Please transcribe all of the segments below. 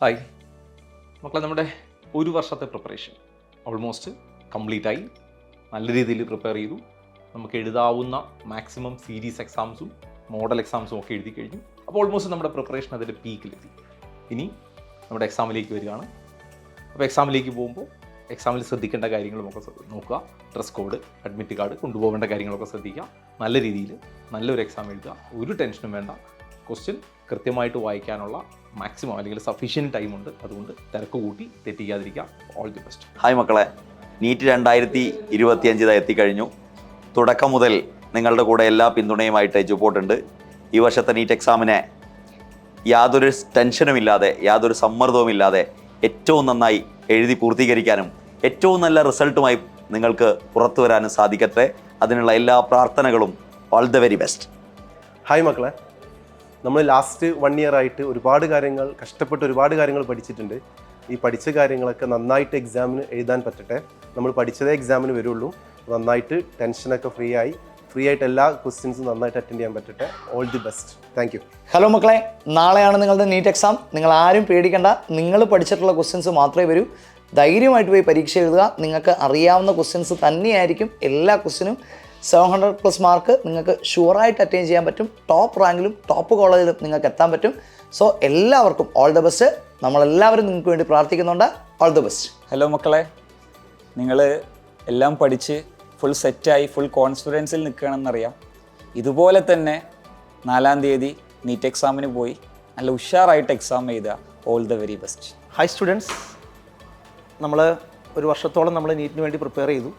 Hi മക്കളെ, നമ്മുടെ ഒരു വർഷത്തെ പ്രിപ്പറേഷൻ ഓൾമോസ്റ്റ് കംപ്ലീറ്റ് ആയി. നല്ല രീതിയിൽ പ്രിപ്പയർ ചെയ്തു. നമുക്ക് എഴുതാവുന്ന മാക്സിമം സീരീസ് എക്സാംസും മോഡൽ എക്സാംസും ഒക്കെ എഴുതി കഴിഞ്ഞു. അപ്പോൾ ഓൾമോസ്റ്റ് നമ്മുടെ പ്രിപ്പറേഷൻ അതിൻ്റെ പീക്കിലെത്തി. ഇനി നമ്മുടെ എക്സാമിലേക്ക് വരികയാണ്. അപ്പോൾ എക്സാമിലേക്ക് പോകുമ്പോൾ എക്സാമിൽ ശ്രദ്ധിക്കേണ്ട കാര്യങ്ങളുമൊക്കെ നോക്കുക. ഡ്രസ് കോഡ്, അഡ്മിറ്റ് കാർഡ്, കൊണ്ടുപോകേണ്ട കാര്യങ്ങളൊക്കെ ശ്രദ്ധിക്കുക. നല്ല രീതിയിൽ നല്ലൊരു എക്സാം എഴുതുക. ഒരു ടെൻഷനും വേണ്ട. ക്വസ്റ്റ്യൻ കൃത്യമായിട്ട് വായിക്കാനുള്ള മാക്സിമം അല്ലെങ്കിൽ സഫീഷ്യൻറ്റ് ടൈമുണ്ട്. അതുകൊണ്ട് തിരക്ക് കൂട്ടി തെറ്റിക്കാതിരിക്കുക. All the best. ഹായ് മക്കളെ, നീറ്റ് 2025 എത്തിക്കഴിഞ്ഞു. തുടക്കം മുതൽ നിങ്ങളുടെ കൂടെ എല്ലാ പിന്തുണയുമായിട്ട് എജുപോർട്ടുണ്ട്. ഈ വർഷത്തെ നീറ്റ് എക്സാമിനെ യാതൊരു ടെൻഷനുമില്ലാതെ, യാതൊരു സമ്മർദ്ദവുമില്ലാതെ ഏറ്റവും നന്നായി എഴുതി പൂർത്തീകരിക്കാനും ഏറ്റവും നല്ല റിസൾട്ടുമായി നിങ്ങൾക്ക് പുറത്തു വരാനും സാധിക്കട്ടെ. അതിനുള്ള എല്ലാ പ്രാർത്ഥനകളും. All the very best. Hi മക്കളെ, നമ്മൾ ലാസ്റ്റ് 1 year ആയിട്ട് ഒരുപാട് കാര്യങ്ങൾ പഠിച്ചിട്ടുണ്ട്. ഈ പഠിച്ച കാര്യങ്ങളൊക്കെ നന്നായിട്ട് എക്സാമിന് എഴുതാൻ പറ്റട്ടെ. നമ്മൾ പഠിച്ചതേ എക്സാമിന് വരുള്ളൂ. നന്നായിട്ട് ടെൻഷനൊക്കെ ഫ്രീ ആയിട്ട് എല്ലാ ക്വസ്റ്റ്യൻസും നന്നായിട്ട് അറ്റൻഡ് ചെയ്യാൻ പറ്റട്ടെ. All the best. Thank you. Hello മക്കളെ, നാളെയാണ് നിങ്ങളുടെ നീറ്റ് എക്സാം. നിങ്ങൾ ആരും പേടിക്കേണ്ട. നിങ്ങൾ പഠിച്ചിട്ടുള്ള ക്വസ്റ്റ്യൻസ് മാത്രമേ വരൂ. ധൈര്യമായിട്ട് പോയി പരീക്ഷ എഴുതുക. നിങ്ങൾക്ക് അറിയാവുന്ന ക്വസ്റ്റ്യൻസ് തന്നെയായിരിക്കും. എല്ലാ ക്വസ്റ്റ്യനും 700+ മാർക്ക് നിങ്ങൾക്ക് ഷുവറായിട്ട് അറ്റൈൻ ചെയ്യാൻ പറ്റും. ടോപ്പ് റാങ്കിലും ടോപ്പ് കോളേജിലും നിങ്ങൾക്ക് എത്താൻ പറ്റും. സോ എല്ലാവർക്കും ഓൾ ദ ബെസ്റ്റ്. നമ്മളെല്ലാവരും നിങ്ങൾക്ക് വേണ്ടി പ്രാർത്ഥിക്കുന്നുണ്ട്. All the best. ഹലോ മക്കളെ, നിങ്ങൾ എല്ലാം പഠിച്ച് ഫുൾ സെറ്റായി ഫുൾ കോൺഫിഡൻസിൽ നിൽക്കുകയാണെന്നറിയാം. ഇതുപോലെ തന്നെ 4-ാം തീയതി നീറ്റ് എക്സാമിന് പോയി നല്ല ഉഷാറായിട്ട് എക്സാം എഴുതുക. All the very best. Hi students, നമ്മൾ ഒരു വർഷത്തോളം നമ്മൾ നീറ്റിന് വേണ്ടി പ്രിപ്പയർ ചെയ്തു.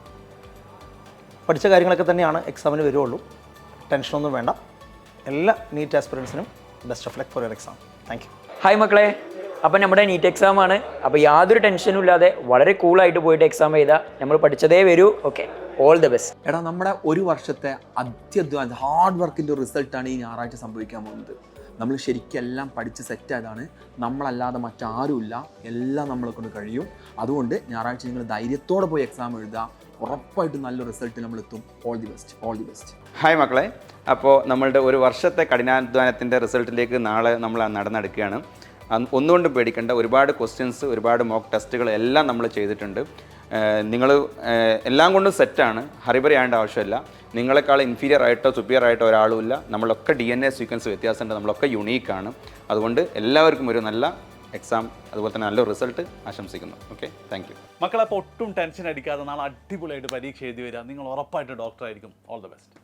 പഠിച്ച കാര്യങ്ങളൊക്കെ തന്നെയാണ് എക്സാമിന് വരുള്ളൂ. ടെൻഷനൊന്നും വേണ്ട. എല്ലാ നീറ്റ് ആസ്പിറൻസിനും best of luck for your exam. Thank you. Hi മക്കളെ, അപ്പോൾ നമ്മുടെ നീറ്റ് എക്സാമാണ്. അപ്പോൾ യാതൊരു ടെൻഷനും ഇല്ലാതെ വളരെ കൂളായിട്ട് പോയിട്ട് എക്സാം ചെയ്താൽ നമ്മൾ പഠിച്ചതേ വരൂ. Okay, all the best. എടാ, നമ്മുടെ ഒരു വർഷത്തെ അത്യധ്വാനം ഹാർഡ് വർക്കിൻ്റെ റിസൾട്ടാണ് ഈ ഞായറാഴ്ച സംഭവിക്കാൻ പോകുന്നത്. നമ്മൾ ശരിക്കും എല്ലാം പഠിച്ച് സെറ്റായതാണ്. നമ്മളല്ലാതെ മറ്റാരുമില്ല. എല്ലാം നമ്മളെ കൊണ്ട് കഴിയും. അതുകൊണ്ട് ഞായറാഴ്ച നിങ്ങൾ ധൈര്യത്തോടെ പോയി എക്സാം എഴുതുക. ഉറപ്പായിട്ടും നല്ല റിസൾട്ട് നമ്മളെത്തും. All the best. All the best. Hi മക്കളെ, അപ്പോൾ നമ്മളുടെ ഒരു വർഷത്തെ കഠിനാധ്വാനത്തിൻ്റെ റിസൾട്ടിലേക്ക് നാളെ നമ്മൾ നടന്നെടുക്കുകയാണ്. ഒന്നുകൊണ്ടും പേടിക്കേണ്ട. ഒരുപാട് ക്വസ്റ്റ്യൻസ്, ഒരുപാട് മോക്ക് ടെസ്റ്റുകൾ എല്ലാം നമ്മൾ ചെയ്തിട്ടുണ്ട്. നിങ്ങൾ എല്ലാം കൊണ്ടും സെറ്റാണ്. ഹറിബറി ആവേണ്ട ആവശ്യമില്ല. നിങ്ങളെക്കാൾ ഇൻഫീരിയർ ആയിട്ടോ സുപ്പീരിയർ ആയിട്ടോ ഒരാളുമില്ല. നമ്മളൊക്കെ DNA സീക്വൻസ് വ്യത്യാസമുണ്ട്. നമ്മളൊക്കെ യുണീക്കാണ്. അതുകൊണ്ട് എല്ലാവർക്കും ഒരു നല്ല എക്സാം, അതുപോലെ തന്നെ നല്ല റിസൾട്ട് ആശംസിക്കുന്നു. Okay, thank you. മക്കളെ, അപ്പോൾ ഒട്ടും ടെൻഷൻ അടിക്കാതെ നാളെ അടിപൊളിയായിട്ട് പരീക്ഷ എഴുതി വരിക. നിങ്ങൾ ഉറപ്പായിട്ട് ഡോക്ടറായിരിക്കും. All the best.